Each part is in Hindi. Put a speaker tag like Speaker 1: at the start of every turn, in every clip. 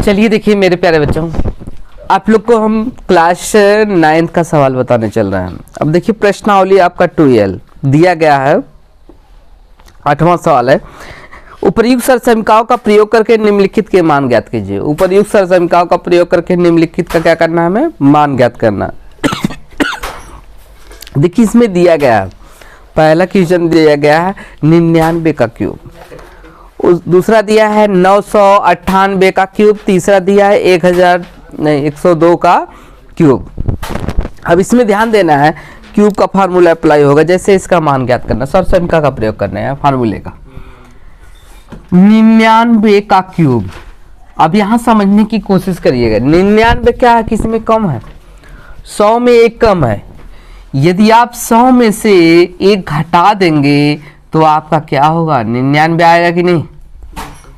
Speaker 1: चलिए देखिए मेरे प्यारे बच्चों, आप लोग को हम क्लास 9th का सवाल बताने चल रहे हैं। अब देखिए प्रश्नावली आपका 2L दिया गया है, 8वां सवाल है। उपर्युक्त सरसमीकाओं का प्रयोग करके निम्नलिखित के मान ज्ञात कीजिए। उपर्युक्त सरसमीकाओं का प्रयोग करके निम्नलिखित का क्या करना है, हमें मान ज्ञात करना। देखिए इसमें दिया गया है, पहला क्वेश्चन दिया गया है 99 का क्यूब, दूसरा दिया है 998 का क्यूब, तीसरा दिया है 102 का क्यूब। अब इसमें ध्यान देना है, क्यूब का फार्मूला अप्लाई होगा, जैसे इसका मान ज्ञात करना, सरसमीका का प्रयोग करना है फार्मूले का। 99 का क्यूब, अब यहाँ समझने की कोशिश करिएगा। 99 क्या है, किसी में कम है, 100 में एक कम है। यदि आप 100 में से एक घटा देंगे तो आपका क्या होगा, 99 आएगा कि नहीं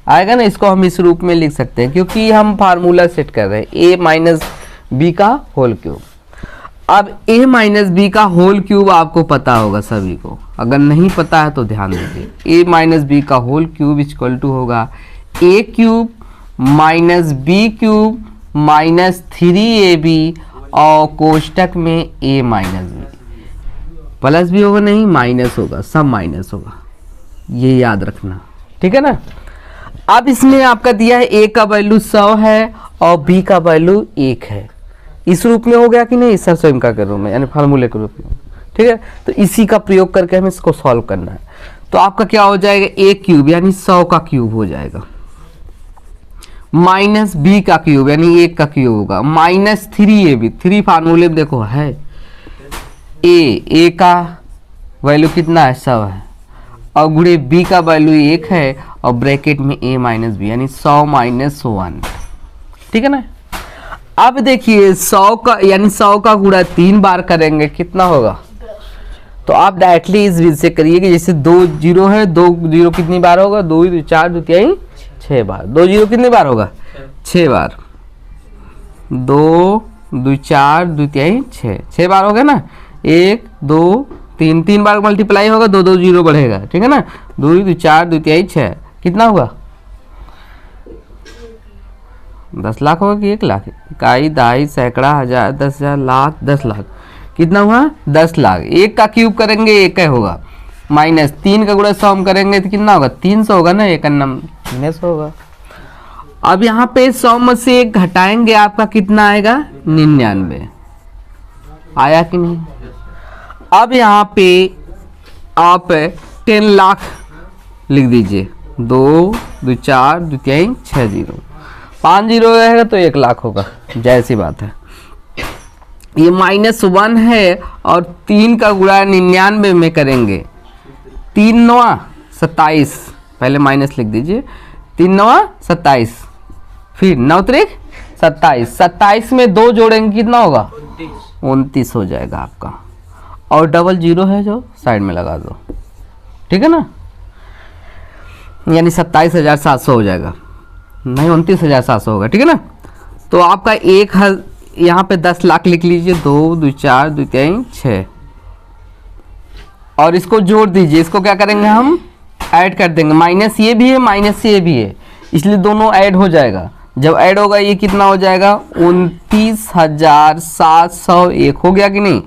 Speaker 1: आएगा ना। इसको हम इस रूप में लिख सकते हैं क्योंकि हम फार्मूला सेट कर रहे हैं a माइनस बी का होल क्यूब। अब a माइनस बी का होल क्यूब आपको पता होगा सभी को, अगर नहीं पता है तो ध्यान दीजिए। a माइनस बी का होल क्यूब इक्वल टू होगा a cube minus B cube minus 3ab और कोष्टक में a माइनस बी, प्लस भी होगा नहीं माइनस होगा, सब माइनस होगा, ये याद रखना, ठीक है ना। अब इसमें आपका दिया है a का वैल्यू 100 है और b का वैल्यू 1 है। इस रूप में हो गया कि नहीं, सरसमीका के रूप में यानी फार्मूले के रूप में, ठीक है। तो इसी का प्रयोग करके हमें इसको सॉल्व करना है। तो आपका क्या हो जाएगा, a क्यूब यानी 100 का क्यूब हो जाएगा, माइनस b का क्यूब यानी 1 का क्यूब होगा, माइनस 3ab, 3 फार्मूले में देखो है, a का वैल्यू कितना है 100 है और गुणे b का वैल्यू 1 है और ब्रैकेट में a माइनस बी यानी 100 माइनस 1, ठीक है ना। अब देखिए 100 का यानी 100 का गुणा 3 बार करेंगे कितना होगा, तो आप डायरेक्टली इस विधि से करिए कि जैसे 2 जीरो है, 2 जीरो कितनी बार होगा, 2 4 2 3 6 बार, 2 जीरो कितनी बार होगा 6 बार, 2 2 4 2 3 6 बार हो गया ना। 1 2 3 3 बार मल्टीप्लाई होगा, 2 2 जीरो बढ़ेगा, ठीक है ना। 2 2 4 2 3 6 कितना हुआ, 10 लाख होगा कि 1 लाख, इकाई दहाई सैकड़ा हजार 10,000 लाख 10 लाख, कितना हुआ 10 लाख। 1 का क्यूब करेंगे 1 होगा, माइनस 3 का गुणा 100 करेंगे तो कितना होगा 300 होगा ना, 1 नम 300 होगा। अब यहाँ पे 100 में से 1 घटाएंगे आपका कितना आएगा 99, आया कि नहीं। अब यहाँ पे आप 10 लाख लिख दीजिए, 2 2 4 2 3 6 जीरो, 5 जीरो रहेगा तो 1 लाख होगा, जैसी बात है। ये -1 है और 3 का गुणा 99 में करेंगे, 3 9 27, पहले माइनस लिख दीजिए, 3 9 27, फिर 9 त्रिक 27, 27 में 2 जोड़ेंगे कितना होगा 29 हो जाएगा आपका, और डबल जीरो है जो साइड में लगा दो, ठीक है ना, यानी 27,700 हो जाएगा, नहीं 29,700 होगा, ठीक है ना। तो आपका एक यहाँ पे 10 लाख लिख लीजिए, 2 2 4 2 3 6 और इसको जोड़ दीजिए। इसको क्या करेंगे हम ऐड कर देंगे, माइनस ये भी है माइनस ये भी है, इसलिए दोनों ऐड हो जाएगा। जब ऐड होगा ये कितना हो जाएगा 29,701 हो गया कि नहीं।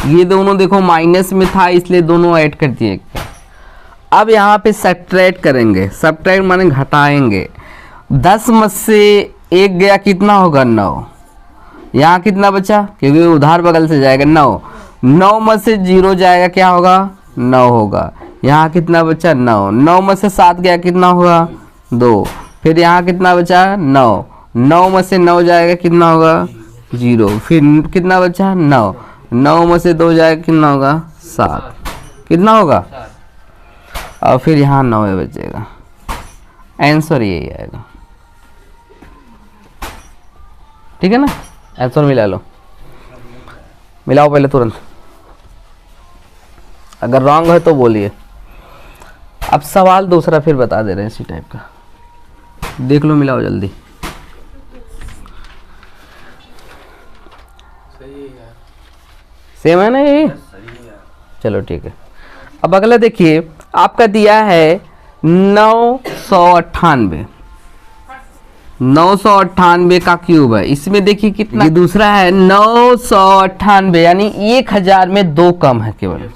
Speaker 1: ये दोनों देखो माइनस में था इसलिए दोनों ऐड कर दिए। अब यहाँ पे सब्ट्रैक्ट करेंगे, सब्ट्रैक्ट माने घटाएंगे, 10 में से 1 गया कितना होगा 9, यहाँ कितना बचा क्योंकि उधार बगल से जाएगा 9, 9 में से 0 जाएगा क्या होगा 9 होगा, यहाँ कितना बचा 9, 9 में से 7 गया कितना होगा 2, फिर यहाँ कितना बचा 9, 9 में से 9 जाएगा कितना होगा 0, फिर कितना बचा 9, 9 में से 2 जाएगा कितना होगा 7, कितना होगा, और फिर यहाँ 9 बचेगा, आंसर यही आएगा, ठीक है ना। आंसर मिला लो, मिलाओ पहले तुरंत, अगर रॉन्ग है तो बोलिए। अब सवाल दूसरा फिर बता दे रहे हैं इसी टाइप का, देख लो मिलाओ जल्दी। सेम है ना ये, चलो ठीक है। अब अगला देखिए आपका दिया है 998, 998 का क्यूब है। इसमें देखिए कितना, ये दूसरा है 998 यानी 1000 में 2 कम है केवल,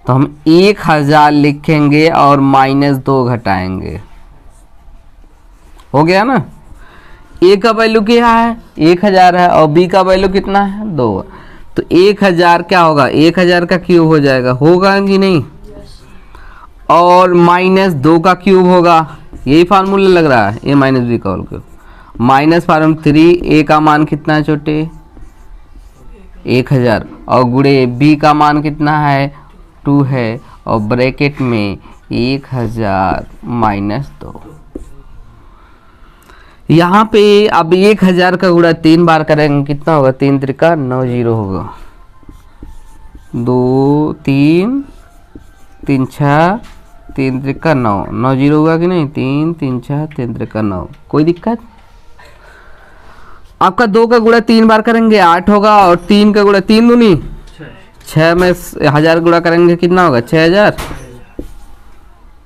Speaker 1: तो हम 1000 लिखेंगे और -2 घटाएंगे, हो गया ना। ए का वैल्यू क्या है 1000 है और बी का वैल्यू कितना है 2, तो 1000 क्या होगा 1000 का क्यूब हो जाएगा, होगा कि नहीं, और -2 का क्यूब होगा, यही फार्मूला लग रहा है, ए माइनस बी का होल क्यूब, माइनस फार्मूला 3, ए का मान कितना है छोटे 1000 और गुणे बी का मान कितना है 2 है और ब्रैकेट में 1000 -2। यहाँ पे अब 1000 का गुणा 3 बार करेंगे कितना होगा, 3 त्रिका 9 0 होगा, 2 3 3 6 3 त्रिका 9 9 0 होगा कि नहीं, 3 3 6 3 त्रिका 9, कोई दिक्कत। आपका 2 का गुणा 3 बार करेंगे 8 होगा और 3 का गुणा 3 दूनी 6 में 1000 गुणा करेंगे कितना होगा 6000।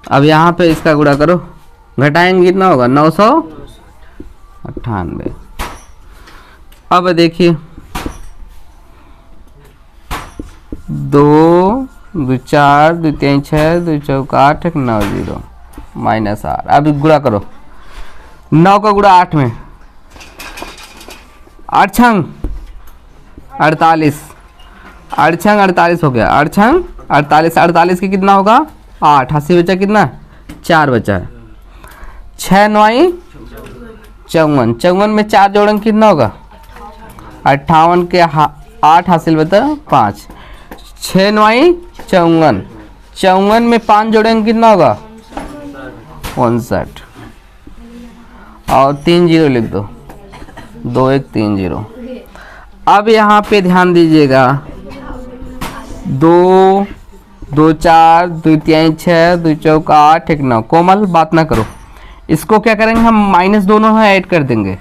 Speaker 1: अब यहाँ पे इसका गुणा करो, घटाएंगे कितना होगा 998। अब देखिए 2 2 4 2 3 6 2 4 8 1 9 0 -8। अब गुणा करो 9 का गुणा 8 में 8 छंग 48, 8 छंग 48 हो गया, 8 छंग 48, 48 के कितना होगा 8, 80 बचा कितना 4 बचा है, 6 9 54, 54 में 4 जोड़ेंगे कितना होगा 58 के 8 हासिल बता 5, 6 9 54, 54 में 5 जोड़ेंगे कितना होगा 59 और 3 0 लिख दो 2 1 3 0। अब यहाँ पे ध्यान दीजिएगा 2 2 4 2 3 6 2 4 8 1 9, कोमल बात ना करो, इसको क्या करेंगे हम माइनस दोनों है ऐड कर देंगे,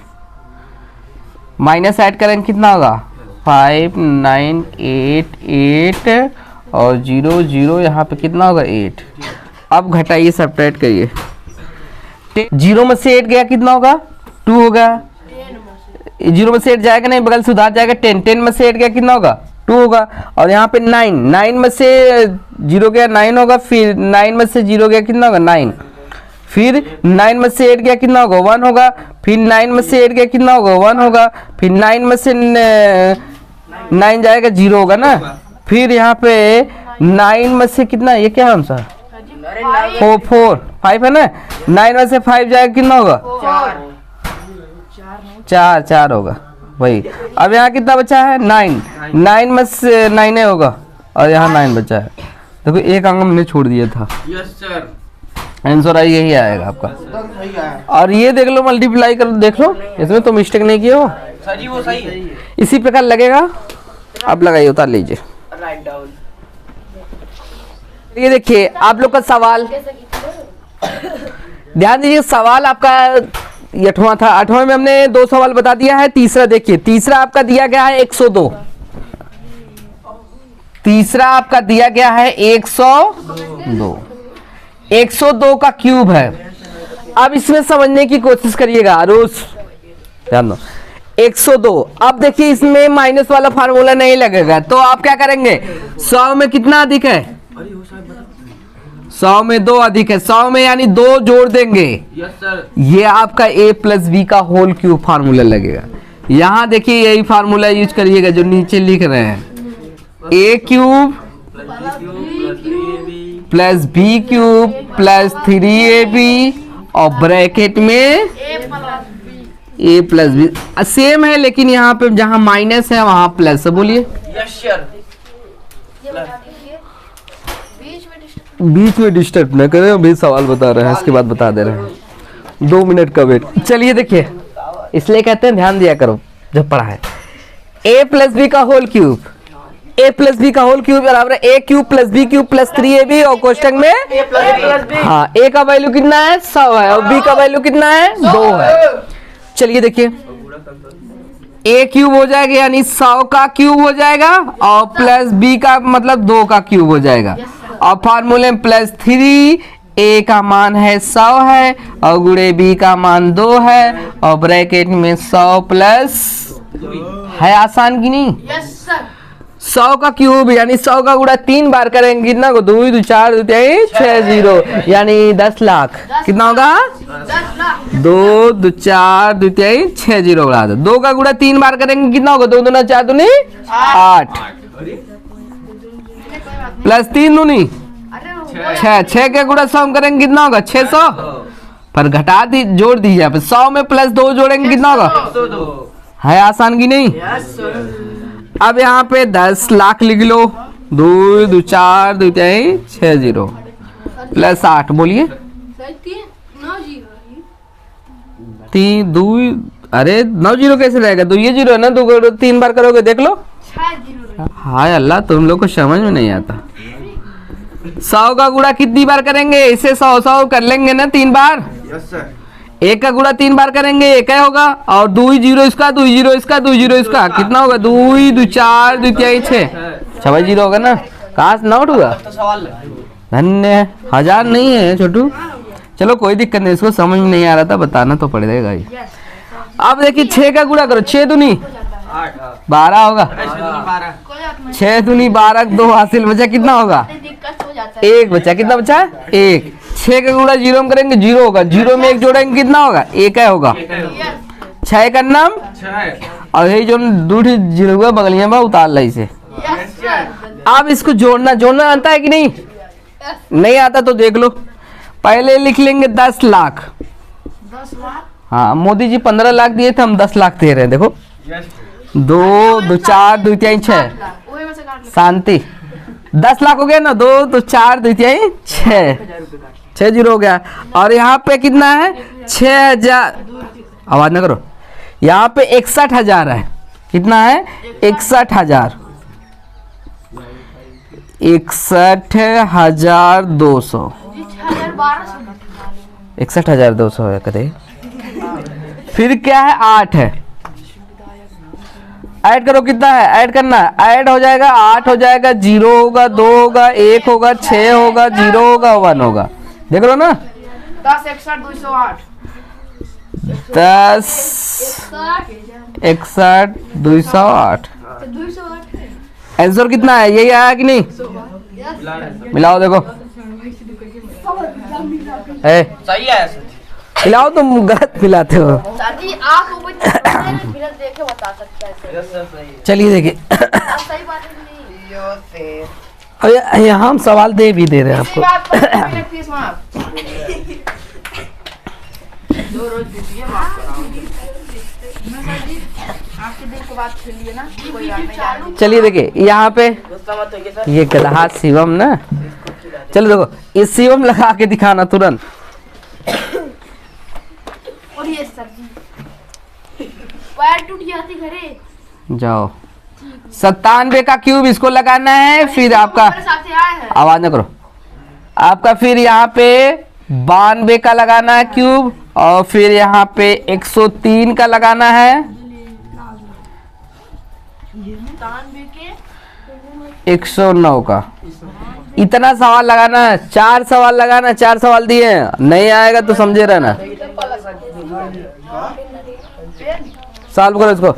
Speaker 1: माइनस ऐड करेंगे कितना होगा 5 9 8 8 और 0 0, यहाँ पे कितना होगा 8। अब घटाइए सब्ट्रैक्ट करिए, 0 में से 8 गया कितना होगा 2 होगा, 0 में से 8 जाएगा नहीं बगल से उधार जाएगा 10, 10 में से 8 गया कितना होगा 2 होगा, और यहाँ पे 9 9 में से 0 गया 9 होगा, फिर 9 में से 0 गया कितना होगा 9, फिर 9 में से 8 गया कितना होगा 1 होगा, फिर 9 में से 8 गया कितना होगा 1 होगा, फिर 9 में से 9 जाएगा 0 होगा ना, फिर यहाँ पे 9 में से कितना, ये क्या है हम सर 4 5 है ना, 9 में से 5 जाएगा कितना होगा 4 होगा वही। अब यहाँ कितना बचा है 9, 9 में से 9 होगा और यहाँ 9 बचा है, देखो एक अंक हमने छोड़ दिया था। यस सर, आंसर आई यही आएगा आपका। और ये देख लो मल्टीप्लाई कर देख लो, इसमें तो मिस्टेक नहीं किए हो सर जी, वो सही है। इसी प्रकार लगेगा, अब लगाइए उतार लीजिए। ये देखिए आप लोग का सवाल ध्यान दीजिए, सवाल आपका 8वां था, 8वां में हमने 2 सवाल बता दिया है। तीसरा देखिए, तीसरा आपका दिया गया है 102, तीसरा आपका दिया गया है 102, 102 का क्यूब है। अब इसमें समझने की कोशिश करिएगा रोज, ध्यान दो 102। अब देखिए इसमें माइनस वाला फार्मूला नहीं लगेगा, तो आप क्या करेंगे 100 में कितना अधिक है 100 में 2 अधिक है, 100 में यानी 2 जोड़ देंगे। यस सर, ये आपका a प्लस बी का होल क्यूब फार्मूला लगेगा। यहाँ देखिए यही फार्मूला यूज करिएगा जो नीचे लिख रहे हैं, a cube plus B cube plus 3ab और ब्रैकेट में a प्लस बी। सेम है लेकिन यहाँ पे जहाँ माइनस है वहां प्लस है, बोलिए। बीच में डिस्टर्ब न करें, अभी सवाल बता रहे हैं इसके बाद बता दे रहे हैं, 2 मिनट का वेट। चलिए देखिए, इसलिए कहते हैं ध्यान दिया करो जब पढ़ा है। a प्लस बी का whole cube, a plus B का होल क्यूब बराबर है a cube plus B cube plus 3ab और कोष्टक में हाँ a का वैल्यू कितना है 100 है और b का वैल्यू कितना है 2 है। चलिए देखिए a क्यूब हो जाएगा यानी 100 का क्यूब हो जाएगा और प्लस b का मतलब 2 का क्यूब हो जाएगा और फार्मूले में प्लस 3 ए का मान है 100 है और गुणे बी का मान 2 है और ब्रैकेट में 100 प्लस है। आसान की नहीं?
Speaker 2: Yes sir.
Speaker 1: 100 का क्यूब यानी 100 का गुणा 3 बार करेंगे कितना को 2 2 4 2 3 6 0 यानी 10 लाख। कितना होगा?
Speaker 2: 10 लाख।
Speaker 1: 2 2 4 2 3 6 0 बढ़ा दो। 2 का गुणा 3 बार करेंगे कितना होगा? 2 2 4 2 8 प्लस 3 दूनी 6। 6 के गुणा 100 करेंगे कितना होगा? 600 पर घटा दी जोड़ दीजिए। 100 में प्लस 2 जोड़ेंगे कितना होगा? है आसान की नहीं? अब यहाँ पे 10 लाख लिख लो। 2 2 4 2 3 6 0 प्लस 8 बोलिए। 3 2 अरे 9 0 कैसे रहेगा? 2 ये 0 है ना, 2 3 बार करोगे देख लो। हाय अल्लाह तुम लोग को समझ में नहीं आता। 100 का गुणा कितनी बार करेंगे? इसे 100 100 कर लेंगे ना 3 बार।
Speaker 3: Yes sir.
Speaker 1: 1 का गुणा 3 बार करेंगे 1 है होगा और 2 0 इसका 2 0 इसका 2 0 इसका कितना होगा? 2 2 4 2 3 6 6 0 होगा ना। कहाँ से नोट हुआ? धन्य। 1000 नहीं है छोटू। चलो कोई दिक्कत नहीं, इसको समझ में नहीं आ रहा था बताना तो पड़ेगा ही। अब देखिए 6 का गुणा करो। 6 दूनी 12 होगा। 6 दूनी 12 2 हासिल बचा कितना होगा? एक बचा। कितना बचा? 1। 6 का गुणा 0 में करेंगे 0 होगा। 0 में 1 जोड़ेंगे कितना होगा? 1 है होगा। 6 का नाम और यही जो दूसरी 0 हुआ बगलियां बा उतार ला इसे। अब इसको जोड़ना आता है कि नहीं? नहीं आता तो देख लो। पहले लिख लेंगे 10 लाख।
Speaker 2: 10 लाख।
Speaker 1: हाँ मोदी जी 15 लाख दिए थे, हम 10 लाख दे रहे हैं। देखो 2 2 4 2 3 6 शांति। 10 लाख हो गया ना। 2 2 4 2 3 6 6 0 हो गया। और यहाँ पे कितना है? 6000। आवाज ना करो। यहाँ पे 61,000 है। कितना है? 61,000। 61,200। 61,200 है कदे। फिर क्या है? 8 है। ऐड करो कितना है? ऐड करना है। ऐड हो जाएगा 8 हो जाएगा 0 होगा 2 होगा 1 होगा 6 होगा 0 होगा 1 होगा। देख लो ना।
Speaker 2: 10 61 208।
Speaker 1: 10 61 208 आंसर कितना है? यही आया कि नहीं? मिलाओ देखो।
Speaker 3: सही है सर।
Speaker 1: मिलाओ। तुम गलत मिलाते हो।
Speaker 2: सर जी आप फिर देख के बता सकते हैं।
Speaker 3: यस सर सही है।
Speaker 1: चलिए देखिए
Speaker 2: आप सही बात नहीं। यो से
Speaker 1: अभी हम सवाल दे भी दे रहे हैं आपको।
Speaker 2: बात पर फीस माफ। दो रोज दीजिए माफ कराओ। मैं सर जी आपके दिल को बात खेल लिए ना कोई याद नहीं।
Speaker 1: चलिए देखिए यहाँ पे
Speaker 3: गुस्सा मत होइए सर।
Speaker 1: ये गधा शिवम ना। चलो देखो इस शिवम लगा के दिखाना तुरंत।
Speaker 2: और ये सर जी पैर टूट जाती घरे।
Speaker 1: जाओ 97 का क्यूब इसको लगाना है। फिर आपका
Speaker 2: मेरे साथ आए हैं।
Speaker 1: आवाज ना करो। आपका फिर यहाँ पे 92 का लगाना है क्यूब और फिर यहाँ पे 103 का लगाना है। 109 का। इतना सवाल लगाना है। 4 सवाल लगाना है। 4 सवाल दिए हैं। नहीं आएगा तो समझे रहना। सॉल्व करो इसको।